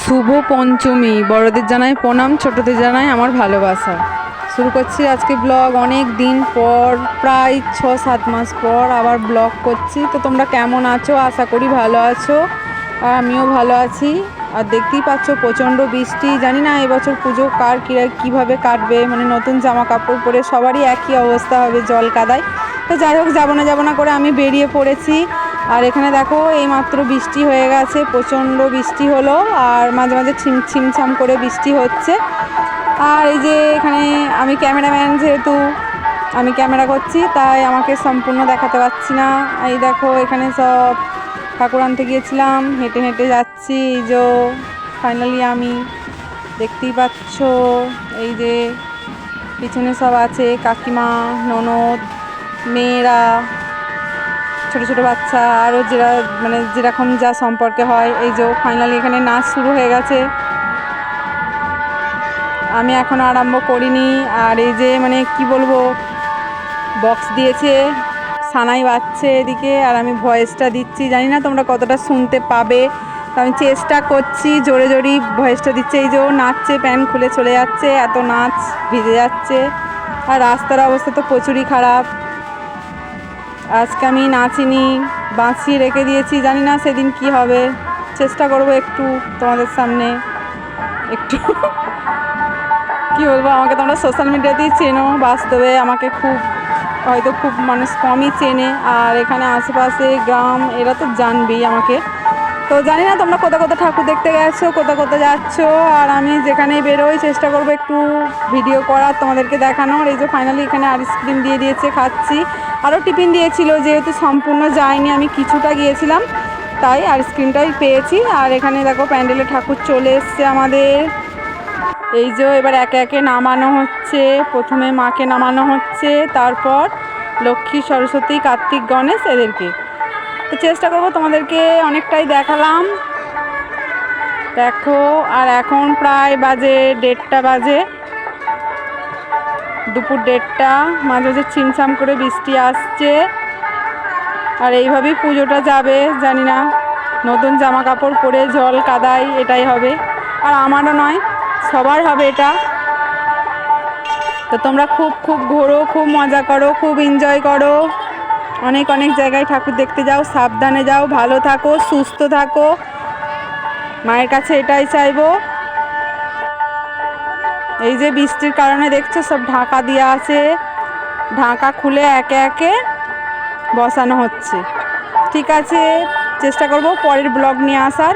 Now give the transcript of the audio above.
শুভ পঞ্চমী। বড়দের জানাই প্রণাম, ছোটদের জানাই আমার ভালোবাসা। শুরু করছি আজকে ব্লগ। অনেক দিন পর, প্রায় 6-7 মাস পর আবার ব্লগ করছি। তো তোমরা কেমন আছো? আশা করি ভালো আছো, আর আমিও ভালো আছি। আর দেখতেই পাচ্ছ প্রচণ্ড বৃষ্টি। জানি না এবছর পুজো কীভাবে কাটবে, মানে নতুন জামা কাপড় পরে সবারই একই অবস্থা হবে, জল কাদায়। তো যাই হোক, যাবো না করে আমি বেরিয়ে পড়েছি। আর এখানে দেখো এইমাত্র বৃষ্টি হয়ে গেছে, প্রচণ্ড বৃষ্টি হলো, আর মাঝে মাঝে ছিমছাম করে বৃষ্টি হচ্ছে। আর এই যে এখানে আমি ক্যামেরাম্যান, যেহেতু আমি ক্যামেরা করছি, তাই আমাকে সম্পূর্ণ দেখাতে পারছি না। এই দেখো এখানে সব ঠাকুর আনতে গিয়েছিলাম, হেঁটে হেঁটে যাচ্ছি। এই যে ফাইনালি আমি, দেখতেই পাচ্ছ এই যে পিছনে সব আছে, কাকিমা, ননদ, মেয়েরা, ছোট ছোট বাচ্চা, আরও যেরকম যা সম্পর্কে হয়। এই যে ফাইনালি এখানে নাচ শুরু হয়ে গেছে, আমি এখনও আরম্ভ করিনি। আর এই যে কি বলবো, বক্স দিয়েছে, সানাই বাজছে এদিকে, আর আমি ভয়েসটা দিচ্ছি। জানি না তোমরা কতটা শুনতে পাবে, তো আমি চেষ্টা করছি জোরে জোরেই ভয়েসটা দিচ্ছে। এই যে নাচছে, প্যান্ট খুলে চলে যাচ্ছে, এত নাচ, ভিজে যাচ্ছে। আর রাস্তার অবস্থা তো প্রচুরই খারাপ। আজকে আমি নাচিনি, বাঁচিয়ে রেখে দিয়েছি, জানি না সেদিন কি হবে। চেষ্টা করব একটু তোমাদের সামনে একটু কি বলবো, আমাকে তোমরা সোশ্যাল মিডিয়াতেই চেনো, বাস্তবে আমাকে খুব মানুষ কমই চেনে। আর এখানে আশেপাশে গ্রাম, এরা তো জানবেই আমাকে। তো জানি না তোমরা কোথা ঠাকুর দেখতে গেছো, কোথা যাচ্ছ। আর আমি যেখানেই বেরোই চেষ্টা করবো একটু ভিডিও করার, তোমাদেরকে দেখানোর। এই যে ফাইনালি এখানে আইসক্রিম দিয়ে দিয়েছে, খাচ্ছি। আরও টিফিন দিয়েছিল, যেহেতু সম্পূর্ণ যায়নি, আমি কিছুটা গিয়েছিলাম, তাই আইসক্রিমটাই পেয়েছি। আর এখানে দেখো প্যান্ডেলে ঠাকুর চলে এসছে আমাদের। এই যে এবার একে একে নামানো হচ্ছে। প্রথমে মাকে নামানো হচ্ছে, তারপর লক্ষ্মী, সরস্বতী, কার্তিক, গণেশ এদেরকে। তো চেষ্টা করবো তোমাদেরকে অনেকটাই দেখালাম, দেখো। আর এখন প্রায় বাজে 1:30 বাজে, দুপুর 1:30। মাঝে মাঝে ছিমছাম করে বৃষ্টি আসছে। আর এইভাবেই পুজোটা যাবে, জানি না। নতুন জামা কাপড় পরে জল কাদাই, এটাই হবে। আর আমারও নয়, সবার হবে এটা। তো তোমরা খুব ঘোরো, খুব মজা করো, খুব এনজয় করো। অনেক জায়গায় ঠাকুর দেখতে যাও, সাবধানে যাও, ভালো থাকো, সুস্থ থাকো, মায়ের কাছে এটাই চাইবো। এই যে বৃষ্টির কারণে দেখছো সব ঢাকা দেওয়া আছে, ঢাকা খুলে একে একে বসানো হচ্ছে। ঠিক আছে, চেষ্টা করব পরের ব্লগ নিয়ে আসার।